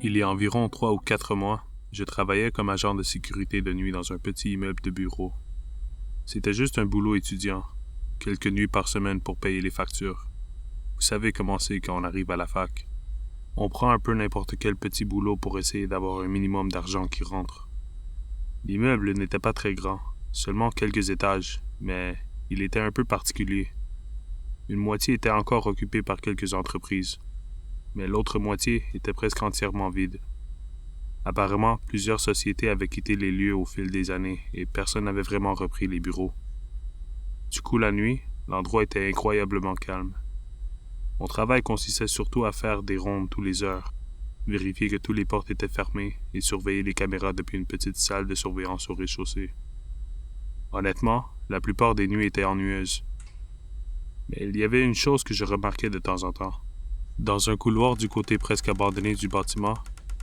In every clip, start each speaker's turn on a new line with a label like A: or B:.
A: Il y a environ 3 ou 4 mois, je travaillais comme agent de sécurité de nuit dans un petit immeuble de bureau. C'était juste un boulot étudiant, quelques nuits par semaine pour payer les factures. Vous savez comment c'est quand on arrive à la fac. On prend un peu n'importe quel petit boulot pour essayer d'avoir un minimum d'argent qui rentre. L'immeuble n'était pas très grand, seulement quelques étages, mais il était un peu particulier. Une moitié était encore occupée par quelques entreprises, mais l'autre moitié était presque entièrement vide. Apparemment, plusieurs sociétés avaient quitté les lieux au fil des années et personne n'avait vraiment repris les bureaux. Du coup, la nuit, l'endroit était incroyablement calme. Mon travail consistait surtout à faire des rondes tous les heures, vérifier que toutes les portes étaient fermées et surveiller les caméras depuis une petite salle de surveillance au rez-de-chaussée. Honnêtement, la plupart des nuits étaient ennuyeuses. Mais il y avait une chose que je remarquais de temps en temps. Dans un couloir du côté presque abandonné du bâtiment,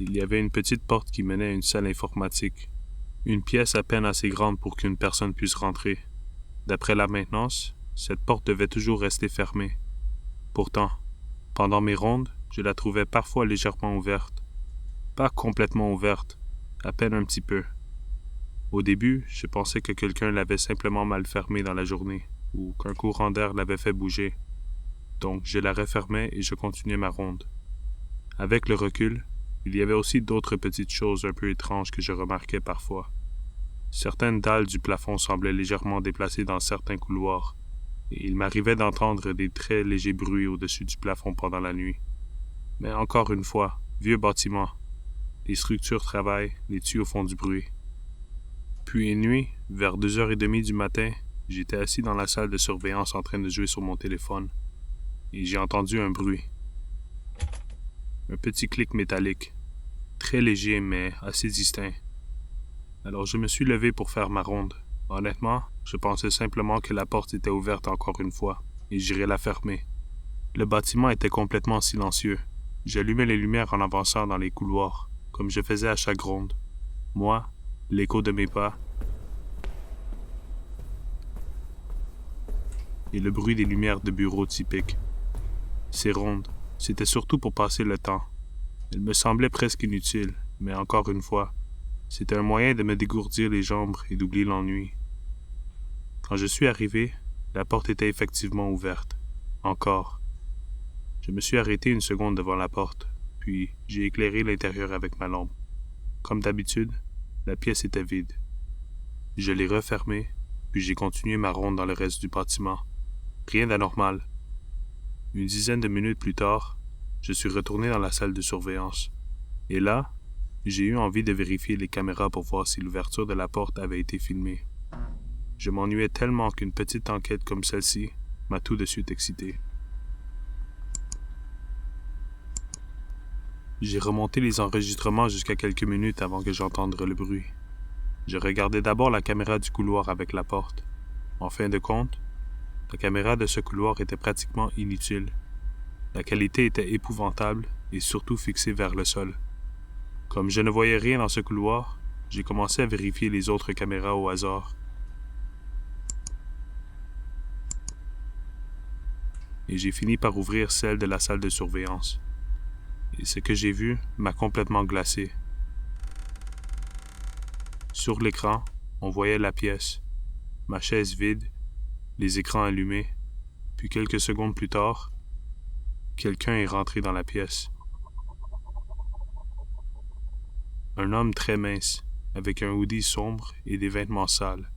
A: il y avait une petite porte qui menait à une salle informatique. Une pièce à peine assez grande pour qu'une personne puisse rentrer. D'après la maintenance, cette porte devait toujours rester fermée. Pourtant, pendant mes rondes, je la trouvais parfois légèrement ouverte. Pas complètement ouverte, à peine un petit peu. Au début, je pensais que quelqu'un l'avait simplement mal fermée dans la journée, ou qu'un courant d'air l'avait fait bouger. Donc je la refermais et je continuais ma ronde. Avec le recul, il y avait aussi d'autres petites choses un peu étranges que je remarquais parfois. Certaines dalles du plafond semblaient légèrement déplacées dans certains couloirs, et il m'arrivait d'entendre des très légers bruits au-dessus du plafond pendant la nuit. Mais encore une fois, vieux bâtiment. Les structures travaillent, les tuyaux font du bruit. Puis une nuit, vers 2h30 du matin, j'étais assis dans la salle de surveillance en train de jouer sur mon téléphone, et j'ai entendu un bruit. Un petit clic métallique, très léger mais assez distinct. Alors je me suis levé pour faire ma ronde. Honnêtement, je pensais simplement que la porte était ouverte encore une fois, et j'irais la fermer. Le bâtiment était complètement silencieux. J'allumais les lumières en avançant dans les couloirs, comme je faisais à chaque ronde. Moi, l'écho de mes pas, et le bruit des lumières de bureau typiques. Ces rondes, c'était surtout pour passer le temps. Elles me semblaient presque inutiles, mais encore une fois, c'était un moyen de me dégourdir les jambes et d'oublier l'ennui. Quand je suis arrivé, la porte était effectivement ouverte. Encore. Je me suis arrêté une seconde devant la porte, puis j'ai éclairé l'intérieur avec ma lampe. Comme d'habitude, la pièce était vide. Je l'ai refermée, puis j'ai continué ma ronde dans le reste du bâtiment. Rien d'anormal. Une dizaine de minutes plus tard, je suis retourné dans la salle de surveillance. Et là, j'ai eu envie de vérifier les caméras pour voir si l'ouverture de la porte avait été filmée. Je m'ennuyais tellement qu'une petite enquête comme celle-ci m'a tout de suite excité. J'ai remonté les enregistrements jusqu'à quelques minutes avant que j'entende le bruit. Je regardais d'abord la caméra du couloir avec la porte. En fin de compte, la caméra de ce couloir était pratiquement inutile. La qualité était épouvantable et surtout fixée vers le sol. Comme je ne voyais rien dans ce couloir, j'ai commencé à vérifier les autres caméras au hasard. Et j'ai fini par ouvrir celle de la salle de surveillance. Et ce que j'ai vu m'a complètement glacé. Sur l'écran, on voyait la pièce, ma chaise vide, les écrans allumés, puis quelques secondes plus tard, quelqu'un est rentré dans la pièce. Un homme très mince, avec un hoodie sombre et des vêtements sales.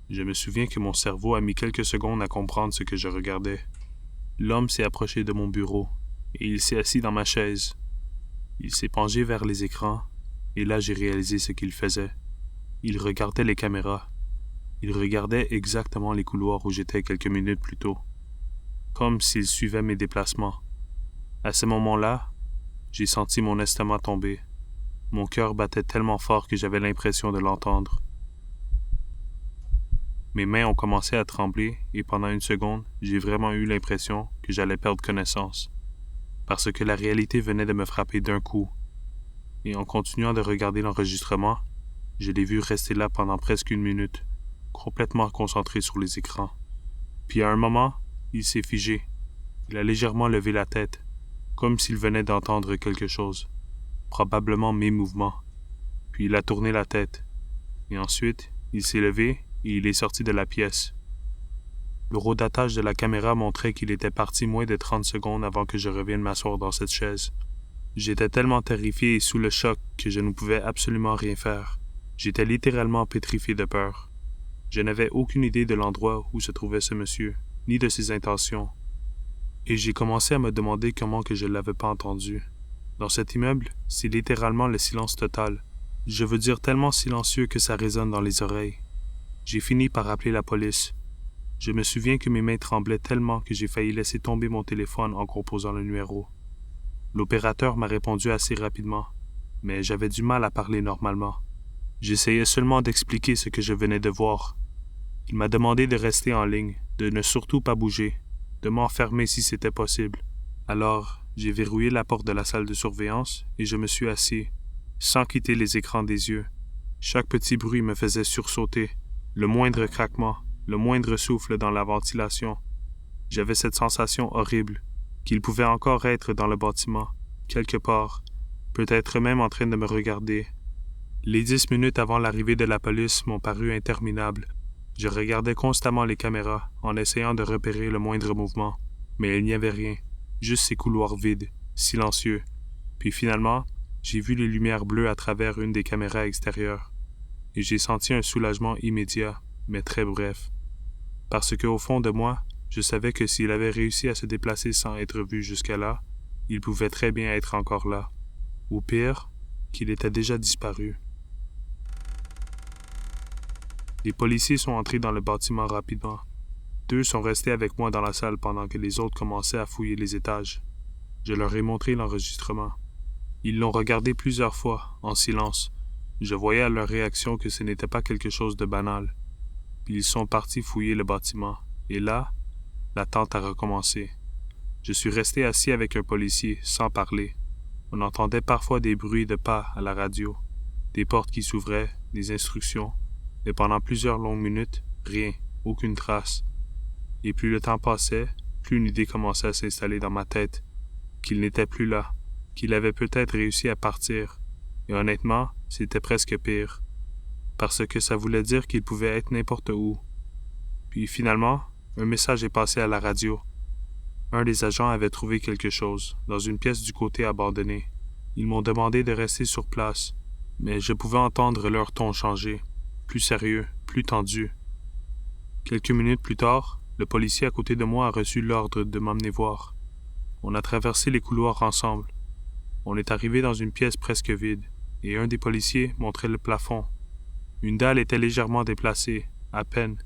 A: Je me souviens que mon cerveau a mis quelques secondes à comprendre ce que je regardais. L'homme s'est approché de mon bureau, et il s'est assis dans ma chaise. Il s'est penché vers les écrans, et là j'ai réalisé ce qu'il faisait. Il regardait les caméras. Il regardait exactement les couloirs où j'étais quelques minutes plus tôt, comme s'il suivait mes déplacements. À ce moment-là, j'ai senti mon estomac tomber. Mon cœur battait tellement fort que j'avais l'impression de l'entendre. Mes mains ont commencé à trembler et pendant une seconde, j'ai vraiment eu l'impression que j'allais perdre connaissance, parce que la réalité venait de me frapper d'un coup. Et en continuant de regarder l'enregistrement, je l'ai vu rester là pendant presque une minute, complètement concentré sur les écrans. Puis à un moment, il s'est figé. Il a légèrement levé la tête, comme s'il venait d'entendre quelque chose. probablement mes mouvements. Puis il a tourné la tête. Et ensuite, il s'est levé et il est sorti de la pièce. Le rodatage de la caméra montrait qu'il était parti moins de 30 secondes avant que je revienne m'asseoir dans cette chaise. J'étais tellement terrifié et sous le choc que je ne pouvais absolument rien faire. J'étais littéralement pétrifié de peur. Je n'avais aucune idée de l'endroit où se trouvait ce monsieur, ni de ses intentions. Et j'ai commencé à me demander comment que je ne l'avais pas entendu. Dans cet immeuble, c'est littéralement le silence total. Je veux dire tellement silencieux que ça résonne dans les oreilles. J'ai fini par appeler la police. Je me souviens que mes mains tremblaient tellement que j'ai failli laisser tomber mon téléphone en composant le numéro. L'opérateur m'a répondu assez rapidement, mais j'avais du mal à parler normalement. J'essayais seulement d'expliquer ce que je venais de voir. Il m'a demandé de rester en ligne, de ne surtout pas bouger, de m'enfermer si c'était possible. Alors, j'ai verrouillé la porte de la salle de surveillance et je me suis assis, sans quitter les écrans des yeux. Chaque petit bruit me faisait sursauter, le moindre craquement, le moindre souffle dans la ventilation. J'avais cette sensation horrible, qu'il pouvait encore être dans le bâtiment, quelque part, peut-être même en train de me regarder. Les 10 minutes avant l'arrivée de la police m'ont paru interminables. Je regardais constamment les caméras, en essayant de repérer le moindre mouvement, mais il n'y avait rien, juste ces couloirs vides, silencieux. Puis finalement, j'ai vu les lumières bleues à travers une des caméras extérieures, et j'ai senti un soulagement immédiat, mais très bref. Parce qu'au fond de moi, je savais que s'il avait réussi à se déplacer sans être vu jusqu'à là, il pouvait très bien être encore là. Ou pire, qu'il était déjà disparu. Les policiers sont entrés dans le bâtiment rapidement. 2 sont restés avec moi dans la salle pendant que les autres commençaient à fouiller les étages. Je leur ai montré l'enregistrement. Ils l'ont regardé plusieurs fois, en silence. Je voyais à leur réaction que ce n'était pas quelque chose de banal. Puis ils sont partis fouiller le bâtiment. Et là, l'attente a recommencé. Je suis resté assis avec un policier, sans parler. On entendait parfois des bruits de pas à la radio, des portes qui s'ouvraient, des instructions. Mais pendant plusieurs longues minutes, rien, aucune trace. Et plus le temps passait, plus une idée commençait à s'installer dans ma tête, qu'il n'était plus là, qu'il avait peut-être réussi à partir. Et honnêtement, c'était presque pire, parce que ça voulait dire qu'il pouvait être n'importe où. Puis finalement, un message est passé à la radio. Un des agents avait trouvé quelque chose, dans une pièce du côté abandonnée. Ils m'ont demandé de rester sur place, mais je pouvais entendre leur ton changer. Plus sérieux, plus tendu. Quelques minutes plus tard, le policier à côté de moi a reçu l'ordre de m'emmener voir. On a traversé les couloirs ensemble. On est arrivé dans une pièce presque vide, et un des policiers montrait le plafond. Une dalle était légèrement déplacée, à peine.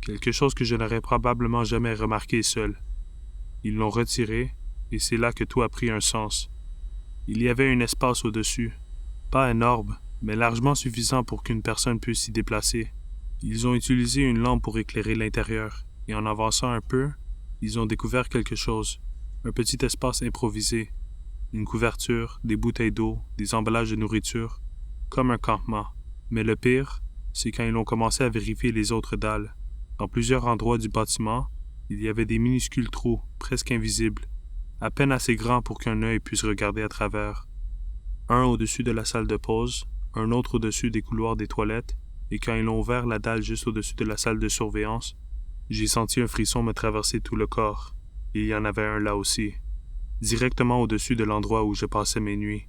A: Quelque chose que je n'aurais probablement jamais remarqué seul. Ils l'ont retiré, et c'est là que tout a pris un sens. Il y avait un espace au-dessus, pas énorme, mais largement suffisant pour qu'une personne puisse s'y déplacer. Ils ont utilisé une lampe pour éclairer l'intérieur, et en avançant un peu, ils ont découvert quelque chose, un petit espace improvisé, une couverture, des bouteilles d'eau, des emballages de nourriture, comme un campement. Mais le pire, c'est quand ils ont commencé à vérifier les autres dalles. Dans plusieurs endroits du bâtiment, il y avait des minuscules trous, presque invisibles, à peine assez grands pour qu'un œil puisse regarder à travers. Un au-dessus de la salle de pause, un autre au-dessus des couloirs des toilettes, et quand ils ont ouvert la dalle juste au-dessus de la salle de surveillance, j'ai senti un frisson me traverser tout le corps, et il y en avait un là aussi, directement au-dessus de l'endroit où je passais mes nuits.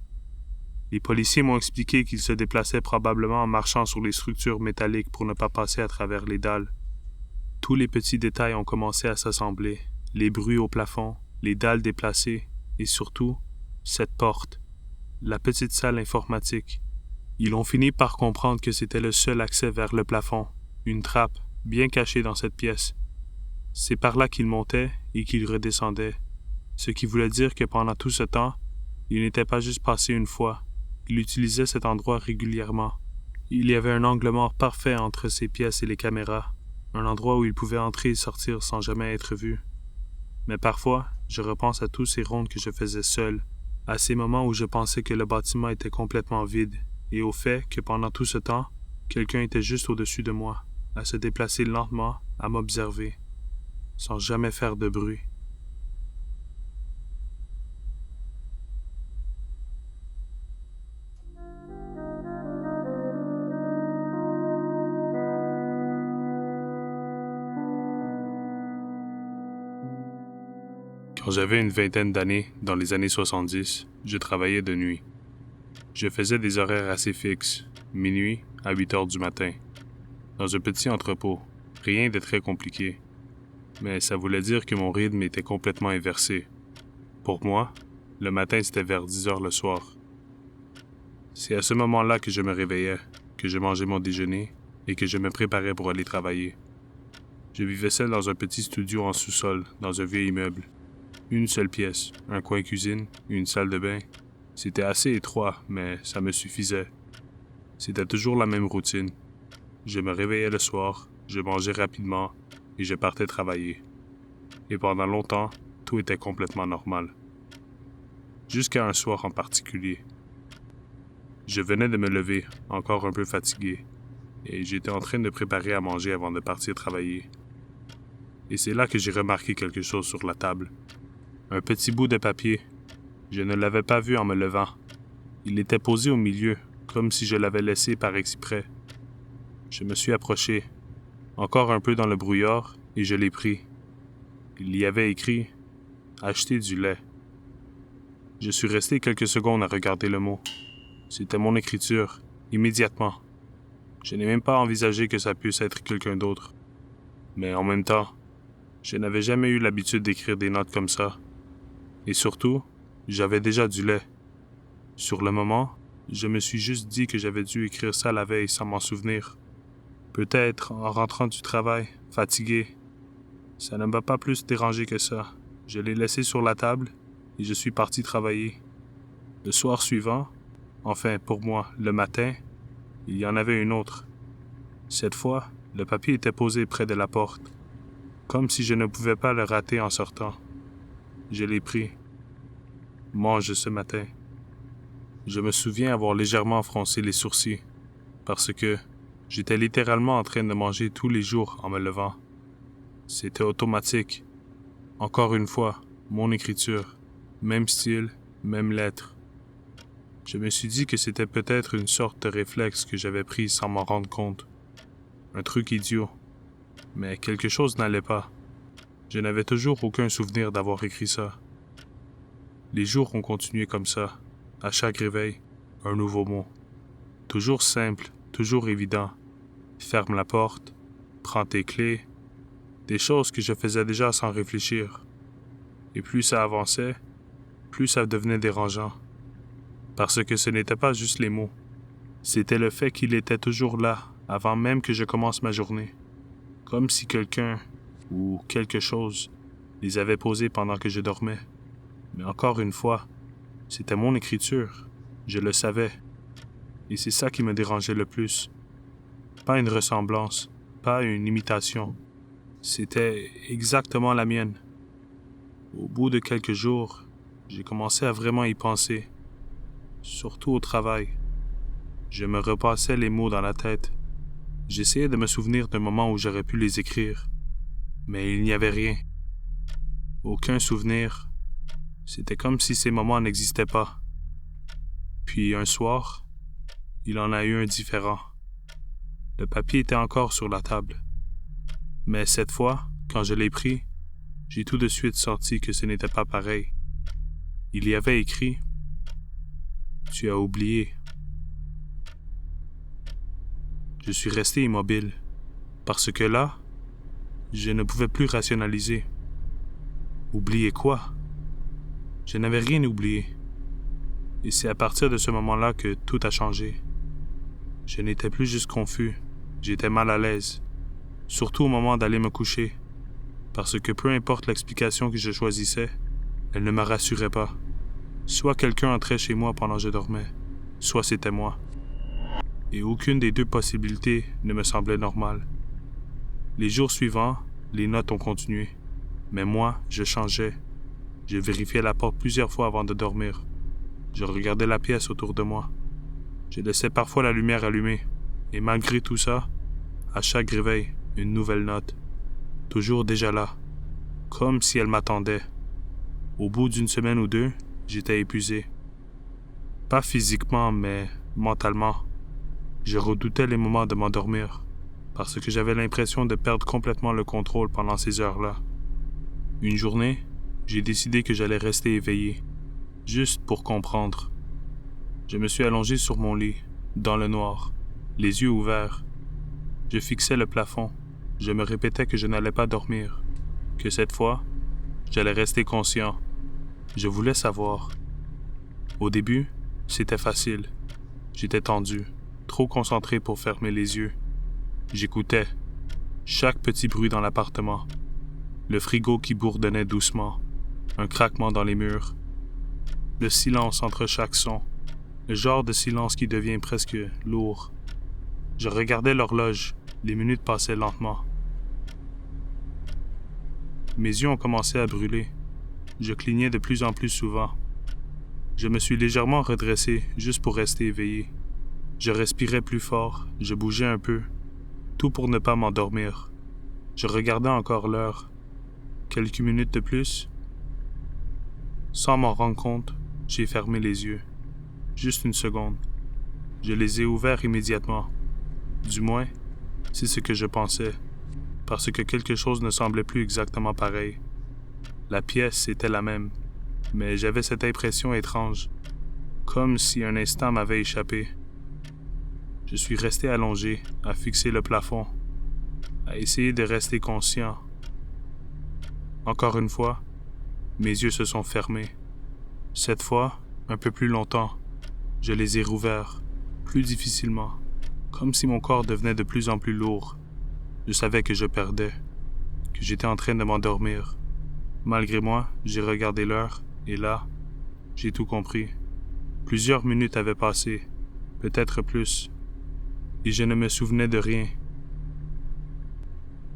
A: Les policiers m'ont expliqué qu'ils se déplaçaient probablement en marchant sur les structures métalliques pour ne pas passer à travers les dalles. Tous les petits détails ont commencé à s'assembler, les bruits au plafond, les dalles déplacées, et surtout, cette porte, la petite salle informatique. Ils ont fini par comprendre que c'était le seul accès vers le plafond, une trappe, bien cachée dans cette pièce. C'est par là qu'ils montaient et qu'ils redescendaient, ce qui voulait dire que pendant tout ce temps, il n'était pas juste passé une fois, il utilisait cet endroit régulièrement. Il y avait un angle mort parfait entre ces pièces et les caméras, un endroit où il pouvait entrer et sortir sans jamais être vu. Mais parfois, je repense à tous ces rondes que je faisais seul, à ces moments où je pensais que le bâtiment était complètement vide, et au fait que pendant tout ce temps, quelqu'un était juste au-dessus de moi, à se déplacer lentement, à m'observer, sans jamais faire de bruit. Quand j'avais une vingtaine d'années, dans les années 70, je travaillais de nuit. Je faisais des horaires assez fixes, minuit à 8 heures du matin, dans un petit entrepôt, rien de très compliqué. Mais ça voulait dire que mon rythme était complètement inversé. Pour moi, le matin c'était vers 10 heures le soir. C'est à ce moment-là que je me réveillais, que je mangeais mon déjeuner et que je me préparais pour aller travailler. Je vivais seul dans un petit studio en sous-sol, dans un vieux immeuble. Une seule pièce, un coin cuisine, une salle de bain. C'était assez étroit, mais ça me suffisait. C'était toujours la même routine. Je me réveillais le soir, je mangeais rapidement et je partais travailler. Et pendant longtemps, tout était complètement normal. Jusqu'à un soir en particulier. Je venais de me lever, encore un peu fatigué, et j'étais en train de préparer à manger avant de partir travailler. Et c'est là que j'ai remarqué quelque chose sur la table. Un petit bout de papier. Je ne l'avais pas vu en me levant. Il était posé au milieu, comme si je l'avais laissé par exprès. Je me suis approché, encore un peu dans le brouillard, et je l'ai pris. Il y avait écrit « Acheter du lait ». Je suis resté quelques secondes à regarder le mot. C'était mon écriture, immédiatement. Je n'ai même pas envisagé que ça puisse être quelqu'un d'autre. Mais en même temps, je n'avais jamais eu l'habitude d'écrire des notes comme ça. Et surtout, j'avais déjà du lait. Sur le moment, je me suis juste dit que j'avais dû écrire ça la veille sans m'en souvenir. Peut-être en rentrant du travail, fatigué. Ça ne m'a pas plus dérangé que ça. Je l'ai laissé sur la table et je suis parti travailler. Le soir suivant, enfin pour moi, le matin, il y en avait une autre. Cette fois, le papier était posé près de la porte, comme si je ne pouvais pas le rater en sortant. Je l'ai pris. Mange ce matin. Je me souviens avoir légèrement froncé les sourcils, parce que j'étais littéralement en train de manger tous les jours en me levant. C'était automatique. Encore une fois, mon écriture, même style, même lettre. Je me suis dit que c'était peut-être une sorte de réflexe que j'avais pris sans m'en rendre compte. Un truc idiot. Mais quelque chose n'allait pas. Je n'avais toujours aucun souvenir d'avoir écrit ça. Les jours ont continué comme ça. À chaque réveil, un nouveau mot. Toujours simple, toujours évident. Ferme la porte, prends tes clés. Des choses que je faisais déjà sans réfléchir. Et plus ça avançait, plus ça devenait dérangeant. Parce que ce n'était pas juste les mots. C'était le fait qu'il était toujours là, avant même que je commence ma journée. Comme si quelqu'un, ou quelque chose, les avait posés pendant que je dormais. Mais encore une fois, c'était mon écriture. Je le savais. Et c'est ça qui me dérangeait le plus. Pas une ressemblance, pas une imitation. C'était exactement la mienne. Au bout de quelques jours, j'ai commencé à vraiment y penser. Surtout au travail. Je me repassais les mots dans la tête. J'essayais de me souvenir d'un moment où j'aurais pu les écrire. Mais il n'y avait rien. Aucun souvenir. C'était comme si ces moments n'existaient pas. Puis un soir, il en a eu un différent. Le papier était encore sur la table. Mais cette fois, quand je l'ai pris, j'ai tout de suite senti que ce n'était pas pareil. Il y avait écrit « Tu as oublié ». Je suis resté immobile, parce que là, je ne pouvais plus rationaliser. Oublier quoi? Je n'avais rien oublié. Et c'est à partir de ce moment-là que tout a changé. Je n'étais plus juste confus, j'étais mal à l'aise, surtout au moment d'aller me coucher, parce que peu importe l'explication que je choisissais, elle ne me rassurait pas. Soit quelqu'un entrait chez moi pendant que je dormais, soit c'était moi. Et aucune des deux possibilités ne me semblait normale. Les jours suivants, les notes ont continué, mais moi, je changeais. Je vérifiais la porte plusieurs fois avant de dormir. Je regardais la pièce autour de moi. Je laissais parfois la lumière allumée, et malgré tout ça, à chaque réveil, une nouvelle note. Toujours déjà là, comme si elle m'attendait. Au bout d'une semaine ou deux, j'étais épuisé. Pas physiquement, mais mentalement. Je redoutais les moments de m'endormir, parce que j'avais l'impression de perdre complètement le contrôle pendant ces heures-là. Une journée, J'ai décidé que j'allais rester éveillé, juste pour comprendre. Je me suis allongé sur mon lit, dans le noir, les yeux ouverts. Je fixais le plafond. Je me répétais que je n'allais pas dormir, que cette fois, j'allais rester conscient. Je voulais savoir. Au début, c'était facile. J'étais tendu, trop concentré pour fermer les yeux. J'écoutais chaque petit bruit dans l'appartement. Le frigo qui bourdonnait doucement, un craquement dans les murs, le silence entre chaque son, le genre de silence qui devient presque lourd. Je regardais l'horloge, les minutes passaient lentement. Mes yeux ont commencé à brûler. Je clignais de plus en plus souvent. Je me suis légèrement redressé juste pour rester éveillé. Je respirais plus fort, je bougeais un peu, tout pour ne pas m'endormir. Je regardais encore l'heure. Quelques minutes de plus. Sans m'en rendre compte, j'ai fermé les yeux. Juste une seconde. Je les ai ouverts immédiatement. Du moins, c'est ce que je pensais, parce que quelque chose ne semblait plus exactement pareil. La pièce était la même, mais j'avais cette impression étrange, comme si un instant m'avait échappé. Je suis resté allongé, à fixer le plafond, à essayer de rester conscient. Encore une fois, mes yeux se sont fermés. Cette fois, un peu plus longtemps, je les ai rouverts, plus difficilement, comme si mon corps devenait de plus en plus lourd. Je savais que je perdais, que j'étais en train de m'endormir. Malgré moi, j'ai regardé l'heure, et là, j'ai tout compris. Plusieurs minutes avaient passé, peut-être plus, et je ne me souvenais de rien.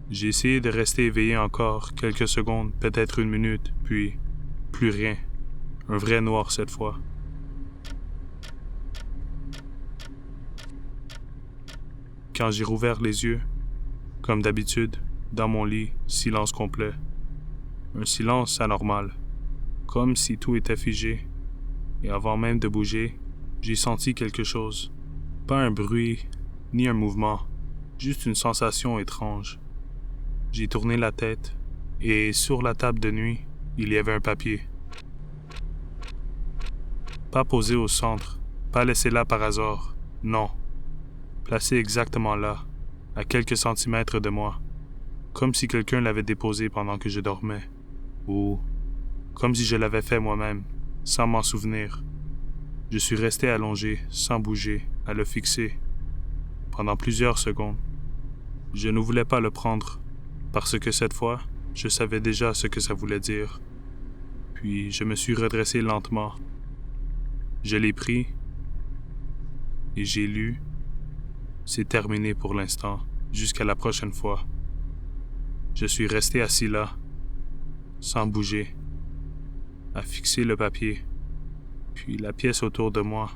A: J'ai essayé de rester éveillé encore quelques secondes, peut-être une minute, puis plus rien. Un vrai noir cette fois. Quand j'ai rouvert les yeux, comme d'habitude, dans mon lit, silence complet. Un silence anormal, comme si tout était figé. Et avant même de bouger, j'ai senti quelque chose. Pas un bruit, ni un mouvement, juste une sensation étrange. J'ai tourné la tête, et sur la table de nuit, il y avait un papier. Pas posé au centre, pas laissé là par hasard, non. Placé exactement là, à quelques centimètres de moi, comme si quelqu'un l'avait déposé pendant que je dormais, ou comme si je l'avais fait moi-même, sans m'en souvenir. Je suis resté allongé, sans bouger, à le fixer, pendant plusieurs secondes. Je ne voulais pas le prendre, parce que cette fois, je savais déjà ce que ça voulait dire. Puis je me suis redressé lentement. Je l'ai pris, et j'ai lu. C'est terminé pour l'instant, jusqu'à la prochaine fois. Je suis resté assis là, sans bouger, à fixer le papier. Puis la pièce autour de moi,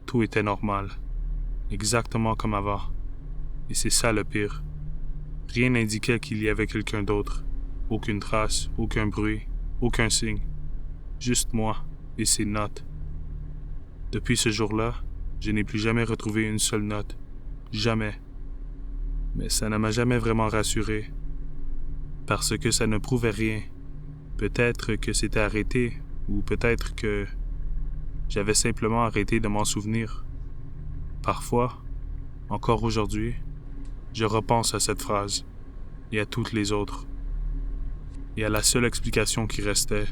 A: tout était normal, exactement comme avant. Et c'est ça le pire. Rien n'indiquait qu'il y avait quelqu'un d'autre. Aucune trace, aucun bruit, aucun signe. Juste moi et ces notes. Depuis ce jour-là, je n'ai plus jamais retrouvé une seule note. Jamais. Mais ça ne m'a jamais vraiment rassuré. Parce que ça ne prouvait rien. Peut-être que c'était arrêté, ou peut-être que j'avais simplement arrêté de m'en souvenir. Parfois, encore aujourd'hui, je repense à cette phrase, et à toutes les autres. Et à la seule explication qui restait,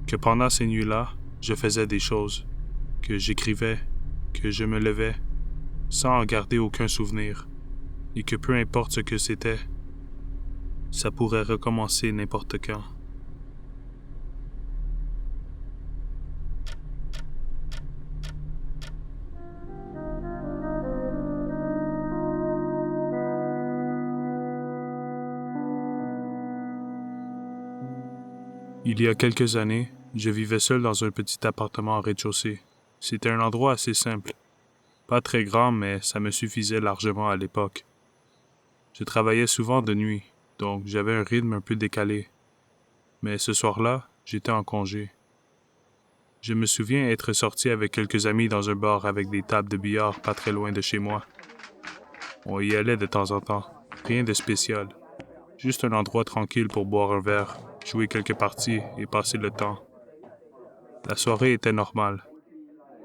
A: que pendant ces nuits-là, je faisais des choses, que j'écrivais, que je me levais, sans en garder aucun souvenir, et que peu importe ce que c'était, ça pourrait recommencer n'importe quand. Il y a quelques années, je vivais seul dans un petit appartement au rez-de-chaussée. C'était un endroit assez simple. Pas très grand, mais ça me suffisait largement à l'époque. Je travaillais souvent de nuit, donc j'avais un rythme un peu décalé. Mais ce soir-là, j'étais en congé. Je me souviens être sorti avec quelques amis dans un bar avec des tables de billard pas très loin de chez moi. On y allait de temps en temps, rien de spécial. Juste un endroit tranquille pour boire un verre, jouer quelques parties et passer le temps. La soirée était normale.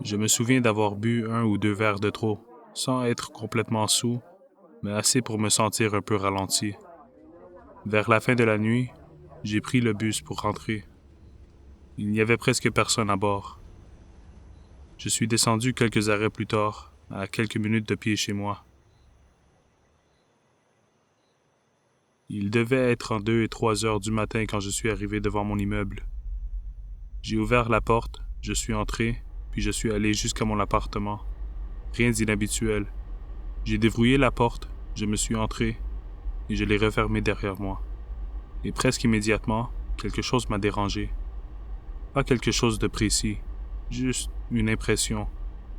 A: Je me souviens d'avoir bu 1 ou 2 verres de trop, sans être complètement saoul, mais assez pour me sentir un peu ralenti. Vers la fin de la nuit, j'ai pris le bus pour rentrer. Il n'y avait presque personne à bord. Je suis descendu quelques arrêts plus tard, à quelques minutes de pied chez moi. Il devait être en 2 et 3 heures du matin quand je suis arrivé devant mon immeuble. J'ai ouvert la porte, je suis entré, puis je suis allé jusqu'à mon appartement. Rien d'inhabituel. J'ai déverrouillé la porte, je me suis entré, et je l'ai refermée derrière moi. Et presque immédiatement, quelque chose m'a dérangé. Pas quelque chose de précis, juste une impression,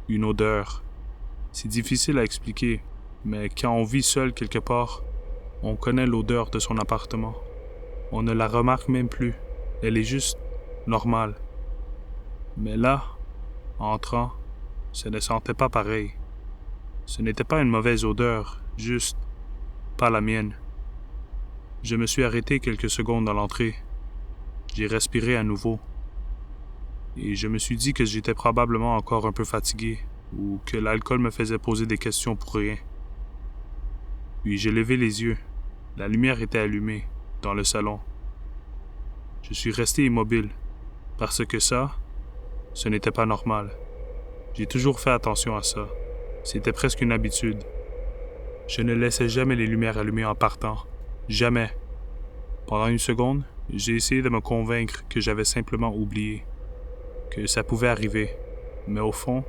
A: une odeur. C'est difficile à expliquer, mais quand on vit seul quelque part, on connaît l'odeur de son appartement. On ne la remarque même plus, elle est juste normale. Mais là, en entrant, ça ne sentait pas pareil. Ce n'était pas une mauvaise odeur, juste pas la mienne. Je me suis arrêté quelques secondes à l'entrée. J'ai respiré à nouveau. Et je me suis dit que j'étais probablement encore un peu fatigué ou que l'alcool me faisait poser des questions pour rien. Puis j'ai levé les yeux. La lumière était allumée, dans le salon. Je suis resté immobile, parce que ça, ce n'était pas normal. J'ai toujours fait attention à ça. C'était presque une habitude. Je ne laissais jamais les lumières allumées en partant. Jamais. Pendant une seconde, j'ai essayé de me convaincre que j'avais simplement oublié, que ça pouvait arriver. Mais au fond,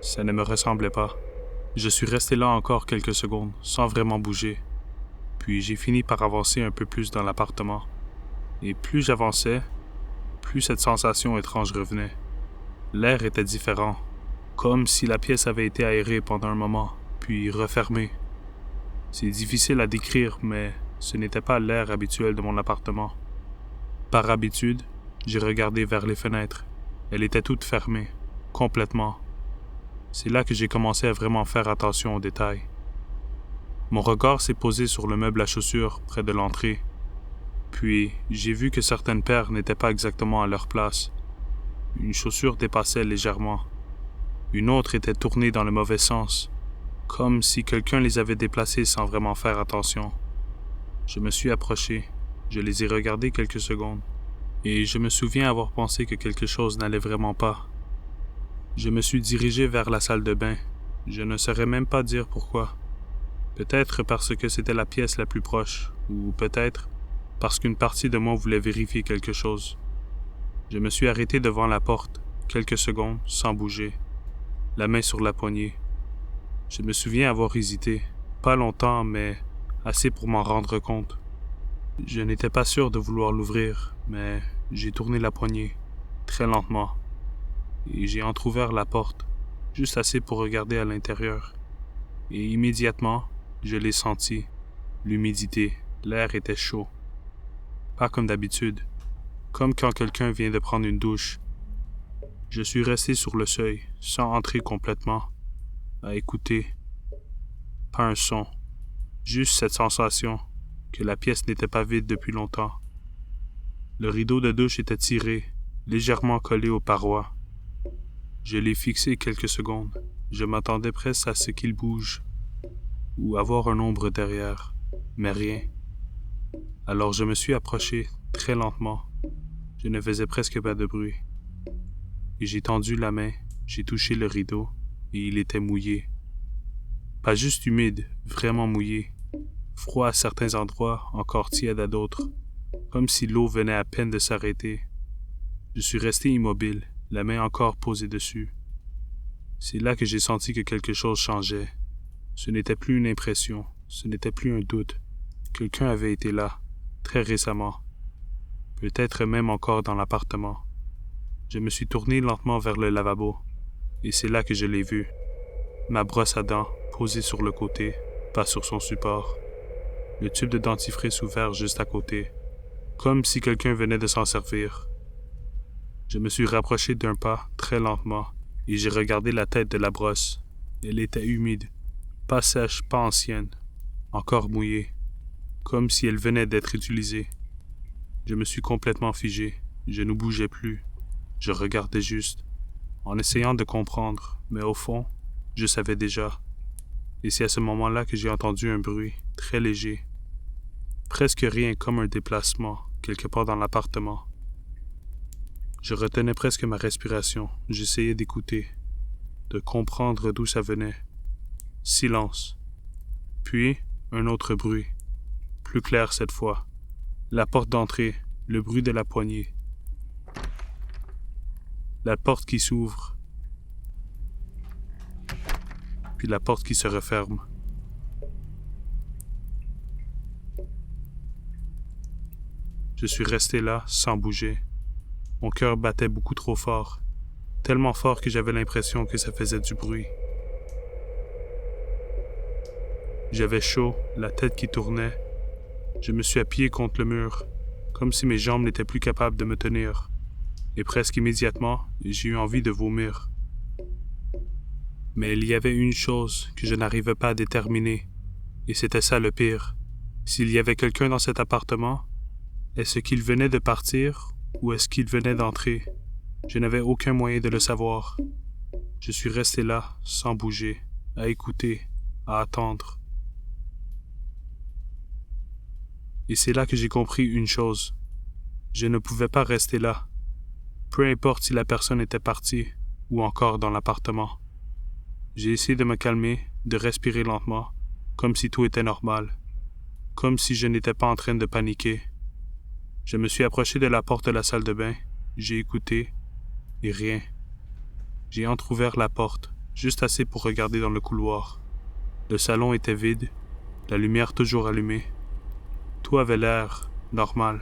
A: ça ne me ressemblait pas. Je suis resté là encore quelques secondes, sans vraiment bouger. Puis j'ai fini par avancer un peu plus dans l'appartement. Et plus j'avançais, plus cette sensation étrange revenait. L'air était différent, comme si la pièce avait été aérée pendant un moment, puis refermée. C'est difficile à décrire, mais ce n'était pas l'air habituel de mon appartement. Par habitude, j'ai regardé vers les fenêtres. Elles étaient toutes fermées, complètement. C'est là que j'ai commencé à vraiment faire attention aux détails. Mon regard s'est posé sur le meuble à chaussures près de l'entrée. Puis, j'ai vu que certaines paires n'étaient pas exactement à leur place. Une chaussure dépassait légèrement. Une autre était tournée dans le mauvais sens, comme si quelqu'un les avait déplacées sans vraiment faire attention. Je me suis approché, je les ai regardées quelques secondes, et je me souviens avoir pensé que quelque chose n'allait vraiment pas. Je me suis dirigé vers la salle de bain. Je ne saurais même pas dire pourquoi. Peut-être parce que c'était la pièce la plus proche, ou peut-être parce qu'une partie de moi voulait vérifier quelque chose. Je me suis arrêté devant la porte, quelques secondes, sans bouger, la main sur la poignée. Je me souviens avoir hésité, pas longtemps, mais assez pour m'en rendre compte. Je n'étais pas sûr de vouloir l'ouvrir, mais j'ai tourné la poignée, très lentement, et j'ai entrouvert la porte, juste assez pour regarder à l'intérieur. Et immédiatement, je l'ai senti, l'humidité, l'air était chaud. Pas comme d'habitude, comme quand quelqu'un vient de prendre une douche. Je suis resté sur le seuil, sans entrer complètement, à écouter. Pas un son, juste cette sensation que la pièce n'était pas vide depuis longtemps. Le rideau de douche était tiré, légèrement collé aux parois. Je l'ai fixé quelques secondes. Je m'attendais presque à ce qu'il bouge, ou à voir un ombre derrière, mais rien. Alors je me suis approché, très lentement. Je ne faisais presque pas de bruit. Et j'ai tendu la main, j'ai touché le rideau, et il était mouillé. Pas juste humide, vraiment mouillé. Froid à certains endroits, encore tiède à d'autres. Comme si l'eau venait à peine de s'arrêter. Je suis resté immobile, la main encore posée dessus. C'est là que j'ai senti que quelque chose changeait. Ce n'était plus une impression, ce n'était plus un doute. Quelqu'un avait été là, très récemment. Peut-être même encore dans l'appartement. Je me suis tourné lentement vers le lavabo, et c'est là que je l'ai vu. Ma brosse à dents, posée sur le côté, pas sur son support. Le tube de dentifrice ouvert juste à côté, comme si quelqu'un venait de s'en servir. Je me suis rapproché d'un pas, très lentement, et j'ai regardé la tête de la brosse. Elle était humide, pas sèche, pas ancienne, encore mouillée, comme si elle venait d'être utilisée. Je me suis complètement figé. Je ne bougeais plus. Je regardais juste, en essayant de comprendre, mais au fond, je savais déjà. Et c'est à ce moment-là que j'ai entendu un bruit, très léger. Presque rien, comme un déplacement, quelque part dans l'appartement. Je retenais presque ma respiration. J'essayais d'écouter, de comprendre d'où ça venait. Silence. Puis, un autre bruit, plus clair cette fois. La porte d'entrée, le bruit de la poignée. La porte qui s'ouvre, puis la porte qui se referme. Je suis resté là, sans bouger. Mon cœur battait beaucoup trop fort, tellement fort que j'avais l'impression que ça faisait du bruit. J'avais chaud, la tête qui tournait. Je me suis appuyé contre le mur, comme si mes jambes n'étaient plus capables de me tenir. Et presque immédiatement, j'ai eu envie de vomir. Mais il y avait une chose que je n'arrivais pas à déterminer, et c'était ça le pire. S'il y avait quelqu'un dans cet appartement, est-ce qu'il venait de partir ou est-ce qu'il venait d'entrer? Je n'avais aucun moyen de le savoir. Je suis resté là, sans bouger, à écouter, à attendre. Et c'est là que j'ai compris une chose. Je ne pouvais pas rester là. Peu importe si la personne était partie ou encore dans l'appartement. J'ai essayé de me calmer, de respirer lentement, comme si tout était normal, comme si je n'étais pas en train de paniquer. Je me suis approché de la porte de la salle de bain, j'ai écouté, et rien. J'ai entrouvert la porte, juste assez pour regarder dans le couloir. Le salon était vide, la lumière toujours allumée. Tout avait l'air normal,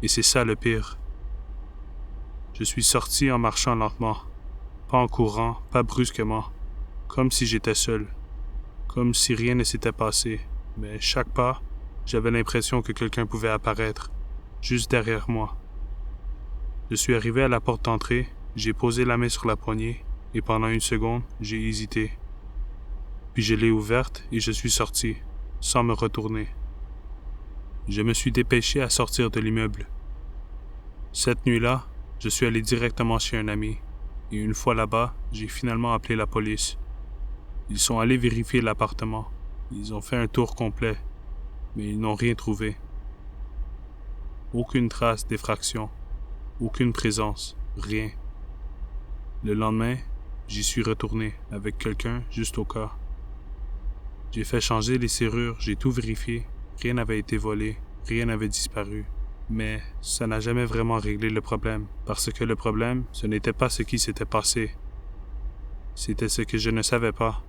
A: et c'est ça le pire. Je suis sorti en marchant lentement, pas en courant, pas brusquement, comme si j'étais seul, comme si rien ne s'était passé, mais chaque pas, j'avais l'impression que quelqu'un pouvait apparaître, juste derrière moi. Je suis arrivé à la porte d'entrée, j'ai posé la main sur la poignée, et pendant une seconde, j'ai hésité. Puis je l'ai ouverte et je suis sorti, sans me retourner. Je me suis dépêché à sortir de l'immeuble. Cette nuit-là, je suis allé directement chez un ami, et une fois là-bas, j'ai finalement appelé la police. Ils sont allés vérifier l'appartement. Ils ont fait un tour complet, mais ils n'ont rien trouvé. Aucune trace d'effraction, aucune présence, rien. Le lendemain, j'y suis retourné avec quelqu'un juste au cas. J'ai fait changer les serrures, j'ai tout vérifié, rien n'avait été volé, rien n'avait disparu. Mais ça n'a jamais vraiment réglé le problème, parce que le problème, ce n'était pas ce qui s'était passé. C'était ce que je ne savais pas.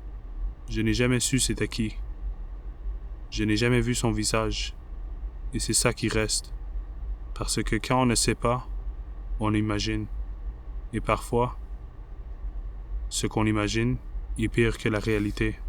A: Je n'ai jamais su c'était qui. Je n'ai jamais vu son visage. Et c'est ça qui reste. Parce que quand on ne sait pas, on imagine. Et parfois, ce qu'on imagine est pire que la réalité.